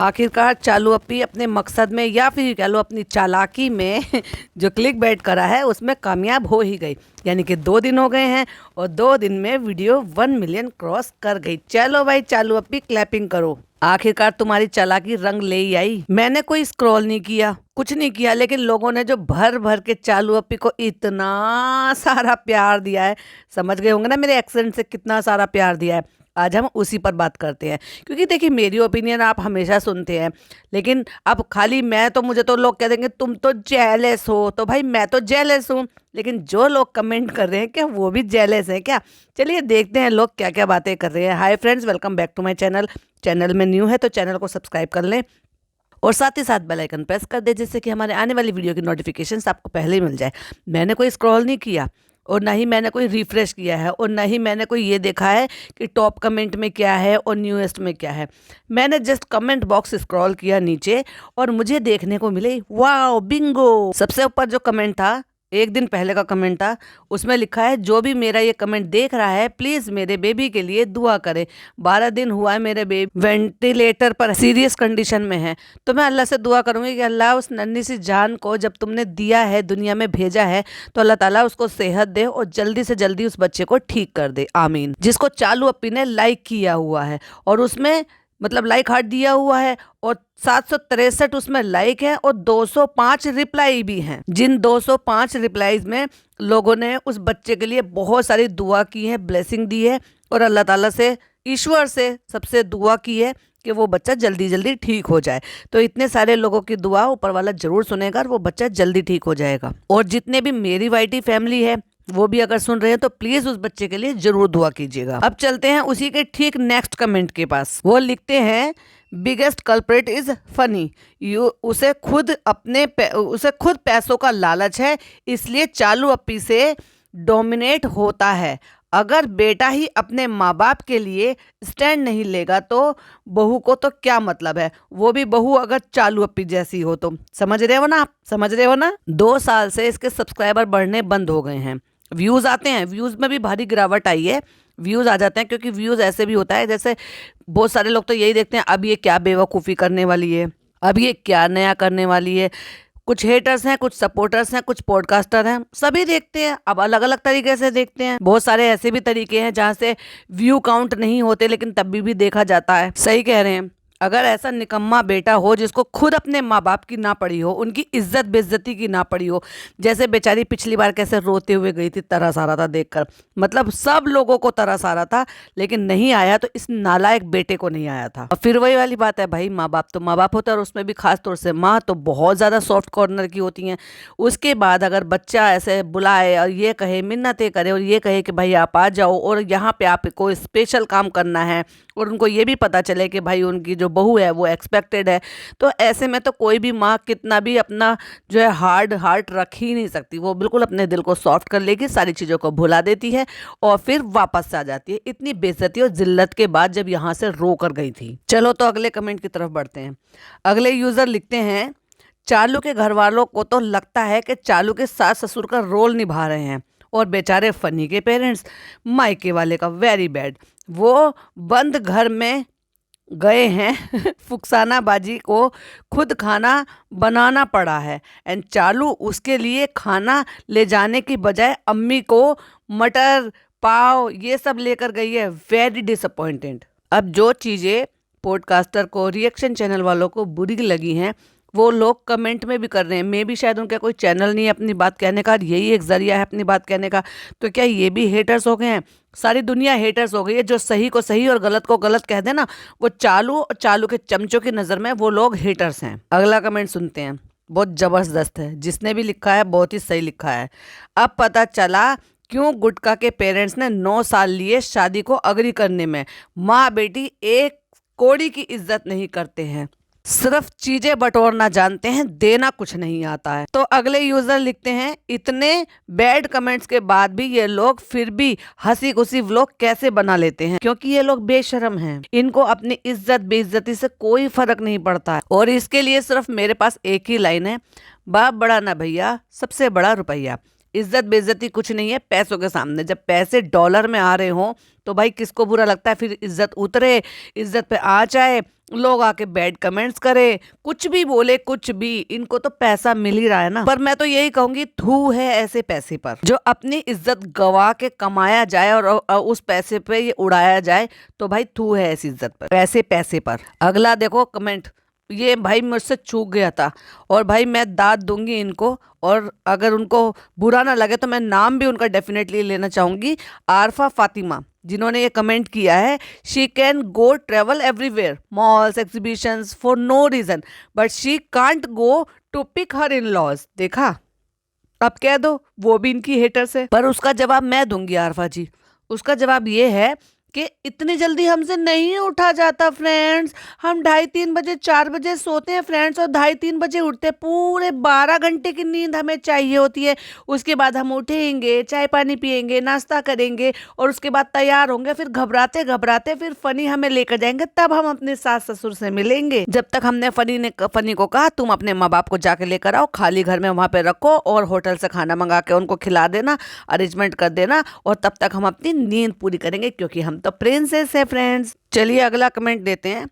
आखिरकार चालू अपी अपने मकसद में या फिर कह लो अपनी चालाकी में जो क्लिक बैट करा है उसमें कामयाब हो ही गई। यानी कि 2 दिन हो गए हैं और 2 दिन में वीडियो 1 मिलियन क्रॉस कर गई। चलो भाई चालू अपी क्लैपिंग करो, आखिरकार तुम्हारी चालाकी रंग ले ही आई। मैंने कोई स्क्रॉल नहीं किया, कुछ नहीं किया, लेकिन लोगों ने जो भर भर के चालू अपी को इतना सारा प्यार दिया है, समझ गए होंगे ना मेरे एक्सेंट से कितना सारा प्यार दिया है। आज हम उसी पर बात करते हैं, क्योंकि देखिए मेरी ओपिनियन आप हमेशा सुनते हैं, लेकिन अब खाली मैं तो मुझे तो लोग कह देंगे तुम तो जेलस हो, तो भाई मैं तो जेलस हूँ, लेकिन जो लोग कमेंट कर रहे हैं क्या वो भी जेलस हैं क्या? चलिए देखते हैं लोग क्या क्या बातें कर रहे हैं। Hi friends, welcome back to my channel. Channel में न्यू है तो चैनल को सब्सक्राइब कर लें और साथ ही साथ बेल आइकन प्रेस कर दे, जिससे कि हमारे आने वाली वीडियो की नोटिफिकेशंस आपको पहले ही मिल जाए। मैंने कोई स्क्रॉल नहीं किया और ना ही मैंने कोई रिफ्रेश किया है और ना ही मैंने कोई ये देखा है कि टॉप कमेंट में क्या है और न्यूएस्ट में क्या है। मैंने जस्ट कमेंट बॉक्स स्क्रॉल किया नीचे और मुझे देखने को मिले वाओ बिंगो। सबसे ऊपर जो कमेंट था, 1 दिन पहले का कमेंट था, उसमें लिखा है जो भी मेरा ये कमेंट देख रहा है प्लीज़ मेरे बेबी के लिए दुआ करें। 12 दिन हुआ है मेरे बेबी वेंटिलेटर पर सीरियस कंडीशन में है, तो मैं अल्लाह से दुआ करूंगी कि अल्लाह उस नन्ही सी जान को जब तुमने दिया है, दुनिया में भेजा है, तो अल्लाह ताला उसको सेहत दे और जल्दी से जल्दी उस बच्चे को ठीक कर दे, आमीन। जिसको चालू अपी ने लाइक किया हुआ है और उसमें मतलब लाइक हार्ट दिया हुआ है और 763 उसमें लाइक है और 205 रिप्लाई भी हैं। जिन 205 रिप्लाईज में लोगों ने उस बच्चे के लिए बहुत सारी दुआ की है, ब्लेसिंग दी है और अल्लाह ताला से, ईश्वर से सबसे दुआ की है कि वो बच्चा जल्दी जल्दी ठीक हो जाए। तो इतने सारे लोगों की दुआ ऊपर वाला जरूर सुनेगा और वो बच्चा जल्दी ठीक हो जाएगा। और जितने भी मेरी वाईटी फैमिली है वो भी अगर सुन रहे हैं तो प्लीज उस बच्चे के लिए जरूर दुआ कीजिएगा। अब चलते हैं उसी के ठीक नेक्स्ट कमेंट के पास। वो लिखते हैं biggest culprit is funny you. उसे खुद पैसों का लालच है, इसलिए चालू अपी से डोमिनेट होता है। अगर बेटा ही अपने माँ बाप के लिए स्टैंड नहीं लेगा तो बहू को तो क्या मतलब है, वो भी बहू अगर चालू अपी जैसी हो तो। समझ रहे हो ना आप, समझ रहे हो ना। 2 साल से इसके सब्सक्राइबर बढ़ने बंद हो गए हैं, व्यूज आते हैं, व्यूज में भी भारी गिरावट आई है। व्यूज आ जाते हैं क्योंकि व्यूज ऐसे भी होता है, जैसे बहुत सारे लोग तो यही देखते हैं अब ये क्या बेवकूफ़ी करने वाली है, अब ये क्या नया करने वाली है। कुछ हेटर्स हैं, कुछ सपोर्टर्स हैं, कुछ पॉडकास्टर हैं, सभी देखते हैं, अब अलग अलग तरीके से देखते हैं। बहुत सारे ऐसे भी तरीके हैं जहाँ से व्यू काउंट नहीं होते लेकिन तब भी देखा जाता है। सही कह रहे हैं। अगर ऐसा निकम्मा बेटा हो जिसको खुद अपने माँ बाप की ना पड़ी हो, उनकी इज्जत बेइज्जती की ना पड़ी हो, जैसे बेचारी पिछली बार कैसे रोते हुए गई थी, तरस आ रहा था देखकर, मतलब सब लोगों को तरस आ रहा था, लेकिन नहीं आया तो इस नालायक बेटे को नहीं आया था। और फिर वही वाली बात है भाई, माँ बाप तो माँ बाप होता है और उसमें भी खास तौर से माँ तो बहुत ज़्यादा सॉफ्ट कॉर्नर की होती हैं। उसके बाद अगर बच्चा ऐसे बुलाए और ये कहे, मिन्नतें करे और ये कहे कि भाई आप आ जाओ और यहाँ पे आपको स्पेशल काम करना है, और उनको ये भी पता चले कि भाई उनकी जो बहू है वो एक्सपेक्टेड है, तो ऐसे में तो कोई भी माँ कितना भी अपना जो है हार्ड हार्ट रख ही नहीं सकती। वो बिल्कुल अपने दिल को सॉफ्ट कर लेगी, सारी चीज़ों को भुला देती है और फिर वापस से आ जाती है। इतनी बेइज्जती और जिल्लत के बाद जब यहाँ से रो कर गई थी। चलो तो अगले कमेंट की तरफ बढ़ते हैं। अगले यूज़र लिखते हैं चालू के घर वालों को तो लगता है कि चालू के सास ससुर का रोल निभा रहे हैं और बेचारे फनी के पेरेंट्स मायके वाले का वेरी बैड। वो बंद घर में गए हैं फुकसाना बाजी को खुद खाना बनाना पड़ा है एंड चालू उसके लिए खाना ले जाने की बजाय अम्मी को मटर पाव ये सब लेकर गई है। Very disappointed. अब जो चीज़ें पॉडकास्टर को, रिएक्शन चैनल वालों को बुरी लगी हैं वो लोग कमेंट में भी कर रहे हैं। मे भी शायद उनका कोई चैनल नहीं है अपनी बात कहने का, यही एक जरिया है अपनी बात कहने का। तो क्या ये भी हेटर्स हो गए हैं? सारी दुनिया हेटर्स हो गई है। जो सही को सही और गलत को गलत कह दे ना, वो चालू के चमचों की नज़र में वो लोग हेटर्स हैं। अगला कमेंट सुनते हैं, बहुत ज़बरदस्त है। जिसने भी लिखा है बहुत ही सही लिखा है। अब पता चला क्यों गुटका के पेरेंट्स ने 9 साल लिए शादी को अग्री करने में। माँ बेटी एक कौड़ी की इज्जत नहीं करते हैं, सिर्फ चीजें बटोरना जानते हैं, देना कुछ नहीं आता है। तो अगले यूजर लिखते हैं इतने बैड कमेंट्स के बाद भी ये लोग फिर भी हंसी खुशी व्लॉग कैसे बना लेते हैं, क्योंकि ये लोग बेशर्म हैं। इनको अपनी इज्जत बेइज्जती से कोई फर्क नहीं पड़ता है और इसके लिए सिर्फ मेरे पास एक ही लाइन है, बाप बड़ा ना भैया, सबसे बड़ा रुपया। इज्जत बेइज्जती कुछ नहीं है पैसों के सामने। जब पैसे डॉलर में आ रहे हों तो भाई किसको बुरा लगता है? फिर इज्जत उतरे, इज्जत पे आ जाए, लोग आके बैड कमेंट्स करे, कुछ भी बोले, कुछ भी, इनको तो पैसा मिल ही रहा है ना। पर मैं तो यही कहूंगी, थू है ऐसे पैसे पर जो अपनी इज्जत गवा के कमाया जाए और उस पैसे पे ये उड़ाया जाए, तो भाई थू है ऐसी इज्जत पर, पैसे पैसे पर। अगला देखो कमेंट, ये भाई मुझसे चूक गया था और भाई मैं दाद दूंगी इनको, और अगर उनको बुरा ना लगे तो मैं नाम भी उनका डेफिनेटली लेना चाहूंगी। आरफा फातिमा, जिन्होंने ये कमेंट किया है, she can go travel everywhere, malls, exhibitions for no reason, but she can't go to pick her in laws. देखा, अब कह दो वो भी इनकी हेटर्स है। पर उसका जवाब मैं दूंगी आरफा जी। उसका जवाब ये है कि इतनी जल्दी हमसे नहीं उठा जाता फ्रेंड्स। हम 2:30-3 बजे 4 बजे सोते हैं फ्रेंड्स, और 2:30-3 बजे उठते हैं। पूरे 12 घंटे की नींद हमें चाहिए होती है। उसके बाद हम उठेंगे, चाय पानी पिएंगे, नाश्ता करेंगे, और उसके बाद तैयार होंगे। फिर घबराते घबराते फिर फनी हमें लेकर जाएंगे, तब हम अपने सास ससुर से मिलेंगे। जब तक हमने फनी को कहा तुम अपने माँ बाप को जाके लेकर आओ, खाली घर में वहां पे रखो और होटल से खाना मंगा के उनको खिला देना, अरेंजमेंट कर देना, और तब तक हम अपनी नींद पूरी करेंगे, क्योंकि हम तो प्रिंसेस है फ्रेंड्स। चलिए अगला कमेंट देते हैं।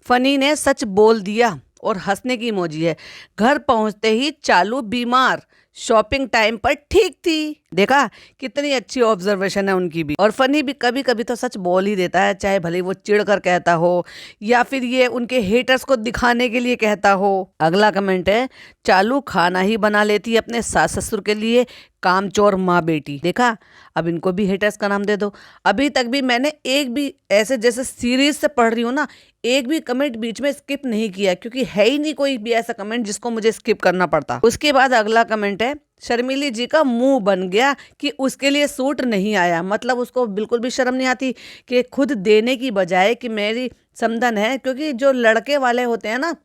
फनी ने सच बोल दिया और हंसने की इमोजी है। घर पहुंचते ही चालू बीमार, शॉपिंग टाइम पर ठीक थी। देखा कितनी अच्छी ऑब्जर्वेशन है उनकी भी। और फनी भी कभी कभी तो सच बोल ही देता है, चाहे भले वो चिढ़ कर कहता हो या फिर ये उनके हेटर्स को दिखाने के लिए कहता हो। अगला कमेंट है, चालू खाना ही बना लेती है अपने सास ससुर के लिए, कामचोर माँ बेटी। देखा, अब इनको भी हेटर्स का नाम दे दो। अभी तक भी मैंने एक भी ऐसे, जैसे सीरीज से पढ़ रही हूँ ना, एक भी कमेंट बीच में स्किप नहीं किया, क्योंकि है ही नहीं कोई भी ऐसा कमेंट जिसको मुझे स्किप करना पड़ता। उसके बाद अगला कमेंट है, शर्मिली जी का मुंह बन गया कि उसके लिए सूट नहीं आया। मतलब उसको बिल्कुल भी शर्म नहीं आती कि खुद देने की बजाय कि मेरी समधन है, क्योंकि जो लड़के वाले होते हैं ना,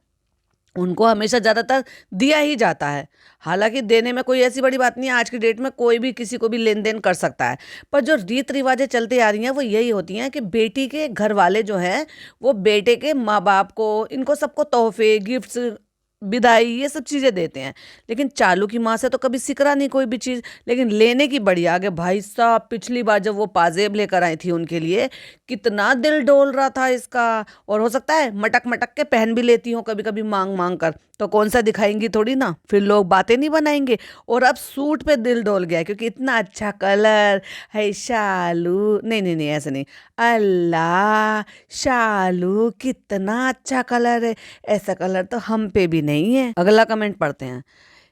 उनको हमेशा ज़्यादातर दिया ही जाता है। हालांकि देने में कोई ऐसी बड़ी बात नहीं है, आज की डेट में कोई भी किसी को भी लेन देन कर सकता है। पर जो रीत रिवाजें चलती आ रही हैं वो यही होती हैं कि बेटी के घर वाले जो हैं वो बेटे के माँ बाप को, इनको सबको तोहफे, गिफ्ट्स, विदाई, ये सब चीज़ें देते हैं। लेकिन चालू की माँ से तो कभी सिकरा नहीं कोई भी चीज़, लेकिन लेने की बड़ी आगे। भाई साहब, पिछली बार जब वो पाजेब लेकर आई थी उनके लिए, कितना दिल डोल रहा था इसका। और हो सकता है मटक मटक के पहन भी लेती हूँ कभी कभी मांग मांग कर, तो कौन सा दिखाएंगी थोड़ी ना, फिर लोग बातें नहीं बनाएंगे। और अब सूट पे दिल डोल गया क्योंकि इतना अच्छा कलर है। शालू, नहीं नहीं नहीं, ऐसे नहीं, अल्लाह शालू कितना अच्छा कलर है, ऐसा कलर तो हम पे भी नहीं है। अगला कमेंट पढ़ते हैं।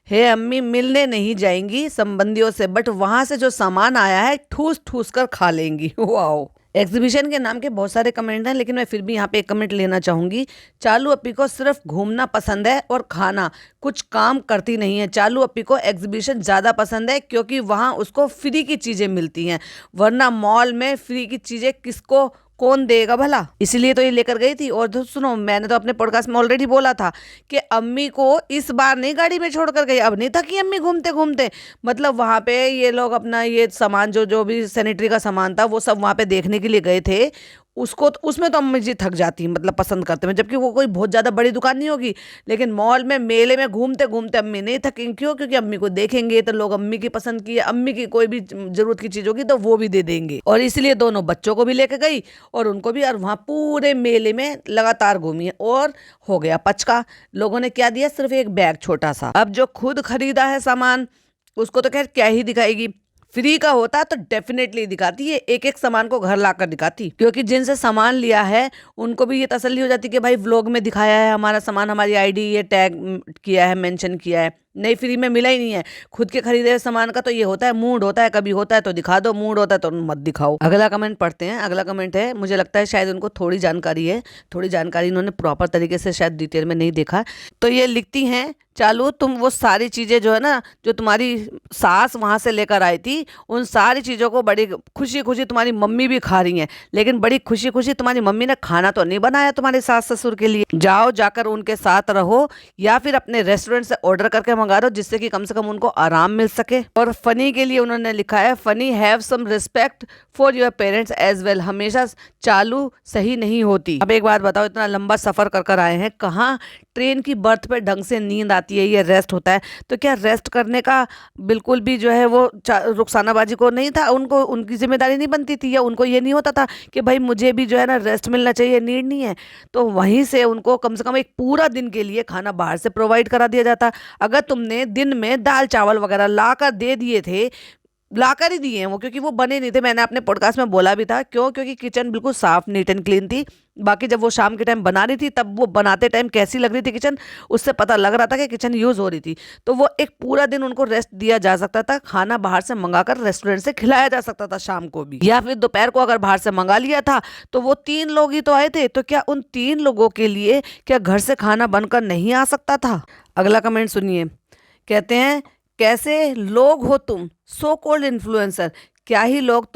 हे अम्मी, मिलने नहीं जाएंगी संबंधियों से, बट वहां से जो सामान आया है ठूस ठूस कर खा लेंगी। वाओ। एग्जीबिशन के नाम के बहुत सारे कमेंट हैं, लेकिन मैं फिर भी यहाँ पे एक कमेंट लेना चाहूंगी। चालू अपी को सिर्फ घूमना पसंद है और खाना, कुछ काम करती नहीं है। चालू अपी को एग्जीबिशन ज़्यादा पसंद है क्योंकि वहाँ उसको फ्री की चीज़ें मिलती हैं, वरना मॉल में फ्री की चीज़ें किसको कौन देगा भला, इसलिए तो ये लेकर गई थी। और तो सुनो, मैंने तो अपने पॉडकास्ट में ऑलरेडी बोला था कि अम्मी को इस बार नहीं गाड़ी में छोड़कर गई। अब नहीं थकी अम्मी घूमते घूमते, मतलब वहाँ पे ये लोग अपना ये सामान जो भी सैनिटरी का सामान था वो सब वहाँ पे देखने के लिए गए थे। उसको तो, उसमें तो अम्मी जी थक जाती हैं, मतलब पसंद करते हैं, जबकि वो कोई बहुत ज़्यादा बड़ी दुकान नहीं होगी। लेकिन मॉल में, मेले में घूमते घूमते अम्मी नहीं थकेंगी। क्यों? क्योंकि अम्मी को देखेंगे तो लोग अम्मी की पसंद की, अम्मी की कोई भी जरूरत की चीज़ होगी तो वो भी दे देंगे। और इसलिए दोनों बच्चों को भी लेके गई और उनको भी, और वहाँ पूरे मेले में लगातार घूमी है। और हो गया पचका। लोगों ने क्या दिया? सिर्फ एक बैग छोटा सा। अब जो खुद खरीदा है सामान उसको तो खैर क्या ही दिखाएगी, फ्री का होता तो डेफिनेटली दिखाती है, एक एक सामान को घर लाकर दिखाती। क्योंकि जिनसे सामान लिया है उनको भी ये तसल्ली हो जाती कि भाई व्लॉग में दिखाया है हमारा सामान, हमारी आईडी ये टैग किया है, मेंशन किया है। नहीं, फ्री में मिला ही नहीं है। खुद के खरीदे हुए सामान का तो ये होता है, मूड होता है, कभी होता है तो दिखा दो, मूड होता है तो मत दिखाओ। अगला कमेंट पढ़ते हैं। अगला कमेंट है, मुझे लगता है शायद उनको थोड़ी जानकारी है, थोड़ी जानकारी इन्होंने प्रॉपर तरीके से शायद डिटेल में नहीं देखा। तो ये लिखती हैं, चालू तुम वो सारी चीज़ें जो है ना, जो तुम्हारी सास वहाँ से लेकर आई थी, उन सारी चीज़ों को बड़ी खुशी खुशी तुम्हारी मम्मी भी खा रही हैं। लेकिन बड़ी खुशी खुशी तुम्हारी मम्मी ने खाना तो नहीं बनाया तुम्हारे सास ससुर के लिए। जाओ, जाकर उनके साथ रहो या फिर अपने रेस्टोरेंट से ऑर्डर करके मंगा दो, जिससे कि कम से कम उनको आराम मिल सके। और फनी के लिए उन्होंने लिखा है, funny have some respect for your parents as well. हमेशा चालू सही नहीं होती। अब एक बात बताओ, इतना लंबा सफर कर कर आए हैं, कहाँ ट्रेन की बर्थ पे ढंग से नींद आती है, ये रेस्ट होता है। तो क्या रेस्ट करने का बिल्कुल भी जो है वो रुखसाना बाजी को नहीं था, उनको उनकी जिम्मेदारी नहीं बनती थी, या उनको ये नहीं होता था कि भाई मुझे भी जो है ना रेस्ट मिलना चाहिए, नीड नहीं है। तो वहीं से उनको कम से कम एक पूरा दिन के लिए खाना बाहर से प्रोवाइड करा दिया जाता। अगर तुमने दिन में दाल चावल वगैरह ला कर दे दिए थे, लाकर ही दिए हैं वो, क्योंकि वो बने नहीं थे। मैंने अपने पॉडकास्ट में बोला भी था, क्यों? क्योंकि किचन बिल्कुल साफ नीट एंड क्लीन थी। बाकी जब वो शाम के टाइम बना रही थी, तब वो बनाते टाइम कैसी लग रही थी किचन, उससे पता लग रहा था कि किचन यूज़ हो रही थी। तो वो एक पूरा दिन उनको रेस्ट दिया जा सकता था, खाना बाहर से मंगाकर रेस्टोरेंट से खिलाया जा सकता था शाम को भी, या फिर दोपहर को अगर बाहर से मंगा लिया था। तो वो 3 लोग ही तो आए थे, तो क्या उन 3 लोगों के लिए क्या घर से खाना बनकर नहीं आ सकता था? अगला कमेंट सुनिए, कहते हैं कैसे लोग हो तुम, सो कॉल्ड इन्फ्लुएंसर। क्या ही लोग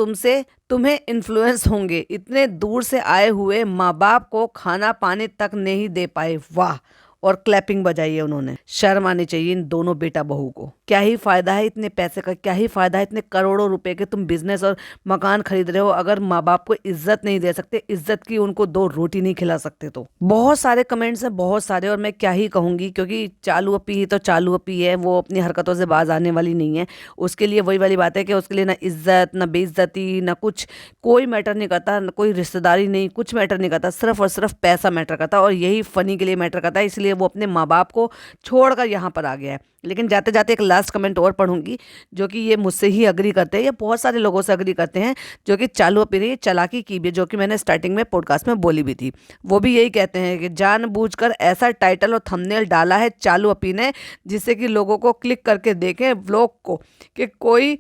तुम्हें इन्फ्लुएंस होंगे, इतने दूर से आए हुए माँ बाप को खाना पानी तक नहीं दे पाए। वाह! और क्लैपिंग बजाई है उन्होंने। शर्म आनी चाहिए इन दोनों बेटा बहू को। क्या ही फायदा है इतने पैसे का, क्या ही फायदा है इतने करोड़ों रुपए के तुम बिजनेस और मकान खरीद रहे हो, अगर माँ बाप को इज्जत नहीं दे सकते, इज्जत की उनको 2 रोटी नहीं खिला सकते। तो बहुत सारे कमेंट्स हैं, बहुत सारे, और मैं क्या ही कहूंगी, क्योंकि चालू अपी ही तो चालू अपी है, वो अपनी हरकतों से बाज आने वाली नहीं है। उसके लिए वही वाली बात है कि उसके लिए ना इज्जत, ना बेइज्जती, ना कुछ, कोई मैटर नहीं करता, ना कोई रिश्तेदारी नहीं, कुछ मैटर नहीं करता, सिर्फ और सिर्फ पैसा मैटर करता है, और यही फनी के लिए मैटर करता है। इसलिए वो अपने माँ बाप को छोड़कर यहाँ पर आ गया है। लेकिन जाते जाते एक लास्ट कमेंट और पढ़ूंगी, जो कि ये मुझसे ही अग्री करते हैं, ये बहुत सारे लोगों से अग्री करते हैं, जो कि चालू अपनी चालाकी की भी, जो कि मैंने स्टार्टिंग में पॉडकास्ट में बोली भी थी। वो भी यही कहते हैं कि जानबूझकर ऐसा टाइटल और थंबनेल डाला है चालू अपी ने, जिससे कि लोगों को क्लिक करके देखें व्लॉग को कि कोई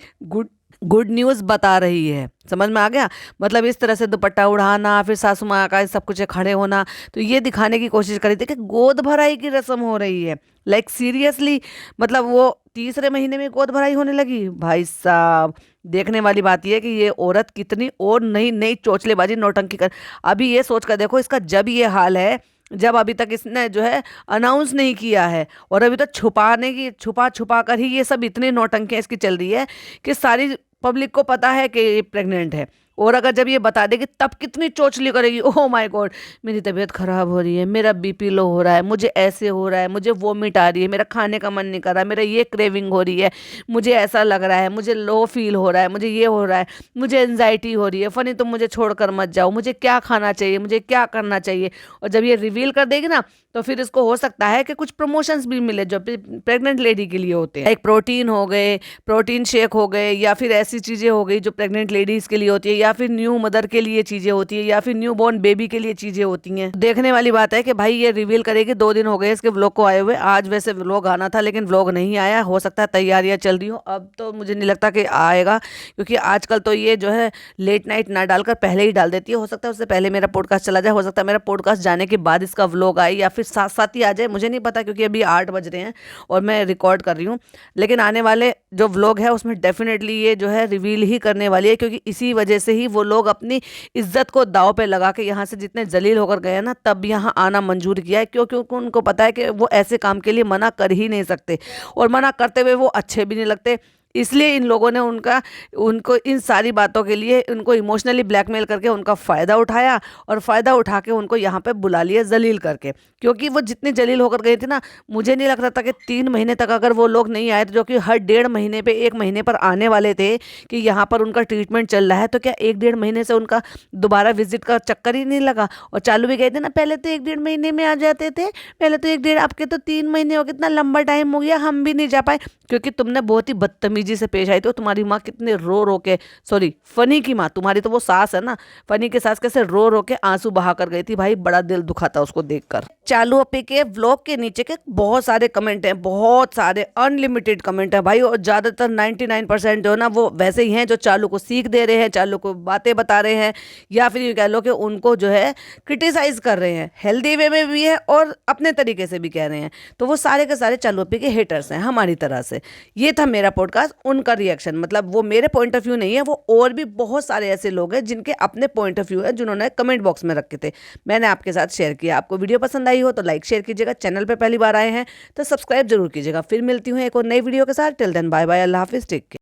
गुड न्यूज़ बता रही है। समझ में आ गया? मतलब इस तरह से दुपट्टा उड़ाना, फिर सासू माँ का सब कुछ खड़े होना, तो ये दिखाने की कोशिश करी थी कि गोद भराई की रस्म हो रही है। लाइक सीरियसली, मतलब वो 3रे महीने में गोद भराई होने लगी। भाई साहब, देखने वाली बात यह है कि ये औरत कितनी और नई नई चोचलेबाजी नौटंकी कर। अभी ये सोच कर देखो, इसका जब ये हाल है, जब अभी तक इसने जो है अनाउंस नहीं किया है, और अभी तो छुपा छुपा कर ही ये सब इतनी नौटंकियाँ इसकी चल रही है कि सारी पब्लिक को पता है कि ये प्रेग्नेंट है। और अगर जब ये बता देगी तब कितनी चोचली करेगी, ओह माय गॉड, मेरी तबीयत खराब हो रही है, मेरा बीपी लो हो रहा है, मुझे ऐसे हो रहा है, मुझे वोमिट आ रही है, मेरा खाने का मन नहीं कर रहा, मेरा ये क्रेविंग हो रही है, मुझे ऐसा लग रहा है, मुझे लो फील हो रहा है, मुझे ये हो रहा है, मुझे एंजाइटी हो रही है, फनी तुम मुझे छोड़कर मत जाओ, मुझे क्या खाना चाहिए, मुझे क्या करना चाहिए। और जब ये रिवील कर देगी ना, तो फिर इसको हो सकता है कि कुछ प्रमोशंस भी मिले जो प्रेग्नेंट लेडी के लिए होते हैं। एक प्रोटीन हो गए, प्रोटीन शेक हो गए, या फिर ऐसी चीज़ें हो गई जो प्रेग्नेंट लेडीज़ के लिए होती है, या फिर न्यू मदर के लिए चीज़ें होती है, या फिर न्यू बॉर्न बेबी के लिए चीज़ें होती हैं। देखने वाली बात है कि भाई ये रिवील करेगी। 2 दिन हो गए इसके व्लॉग को आए हुए। आज वैसे व्लॉग आना था, लेकिन व्लॉग नहीं आया। हो सकता है तैयारियां चल रही हो, अब तो मुझे नहीं लगता कि आएगा, क्योंकि आजकल तो ये जो है लेट नाइट ना डालकर पहले ही डाल देती है। हो सकता है उससे पहले मेरा पॉडकास्ट चला जाए, हो सकता है मेरा पॉडकास्ट जाने के बाद इसका व्लॉग आए, या फिर साथ साथ ही आ जाए, मुझे नहीं पता, क्योंकि अभी 8 बज रहे हैं और मैं रिकॉर्ड कर रही हूँ। लेकिन आने वाले जो व्लॉग है उसमें डेफिनेटली ये जो है रिवील ही करने वाली है, क्योंकि इसी वजह से ही वो लोग अपनी इज्जत को दाव पे लगा के यहाँ से जितने जलील होकर गए ना, तब यहाँ आना मंजूर किया है, क्योंकि उनको पता है कि वो ऐसे काम के लिए मना कर ही नहीं सकते, और मना करते हुए वो अच्छे भी नहीं लगते। इसलिए इन लोगों ने उनको इन सारी बातों के लिए उनको इमोशनली ब्लैकमेल करके उनका फ़ायदा उठाया, और फ़ायदा उठा के उनको यहाँ पे बुला लिया जलील करके। क्योंकि वो जितनी जलील होकर गई थी ना, मुझे नहीं लगता था कि 3 महीने तक अगर वो लोग नहीं आए थे, जो कि हर 1.5 महीने पे 1 महीने पर आने वाले थे कि यहाँ पर उनका ट्रीटमेंट चल रहा है, तो क्या 1-1.5 महीने से उनका दोबारा विजिट का चक्कर ही नहीं लगा। और चालू भी गए थे ना, पहले तो 1-1.5 महीने में आ जाते थे, पहले तो 1-1.5, आपके तो 3 महीने हो गए, इतना लंबा टाइम हो गया, हम भी नहीं जा पाए, क्योंकि तुमने बहुत ही बदतमीजी से पेश आई थी। तुम्हारी माँ कितने रो रो के, सॉरी फनी की माँ, तुम्हारी तो वो सास है ना, फनी के सास कैसे रो रो के आंसू बहा कर गई थी। भाई बड़ा दिल दुखा था उसको देखकर। चालू अपी के व्लॉग के नीचे के बहुत सारे कमेंट हैं, बहुत सारे अनलिमिटेड कमेंट हैं भाई, और ज़्यादातर 99% जो है ना वो वैसे ही हैं जो चालू को सीख दे रहे हैं, चालू को बातें बता रहे हैं, या फिर ये कह लो कि उनको जो है क्रिटिसाइज कर रहे हैं, हेल्दी वे में भी है और अपने तरीके से भी कह रहे हैं। तो वो सारे के सारे चालू अपी के हेटर्स हैं हमारी तरह से। ये था मेरा पॉडकास्ट, उनका रिएक्शन, मतलब वो मेरे पॉइंट ऑफ व्यू नहीं है, वो और भी बहुत सारे ऐसे लोग हैं जिनके अपने पॉइंट ऑफ व्यू है, जिन्होंने कमेंट बॉक्स में रखे थे, मैंने आपके साथ शेयर किया। आपको वीडियो पसंद आई हो तो लाइक शेयर कीजिएगा, चैनल पे पहली बार आए हैं तो सब्सक्राइब जरूर कीजिएगा। फिर मिलती हूँ एक और नई वीडियो के साथ। टिल देन बाय बाय, अल्लाह हाफिज, टेक केयर।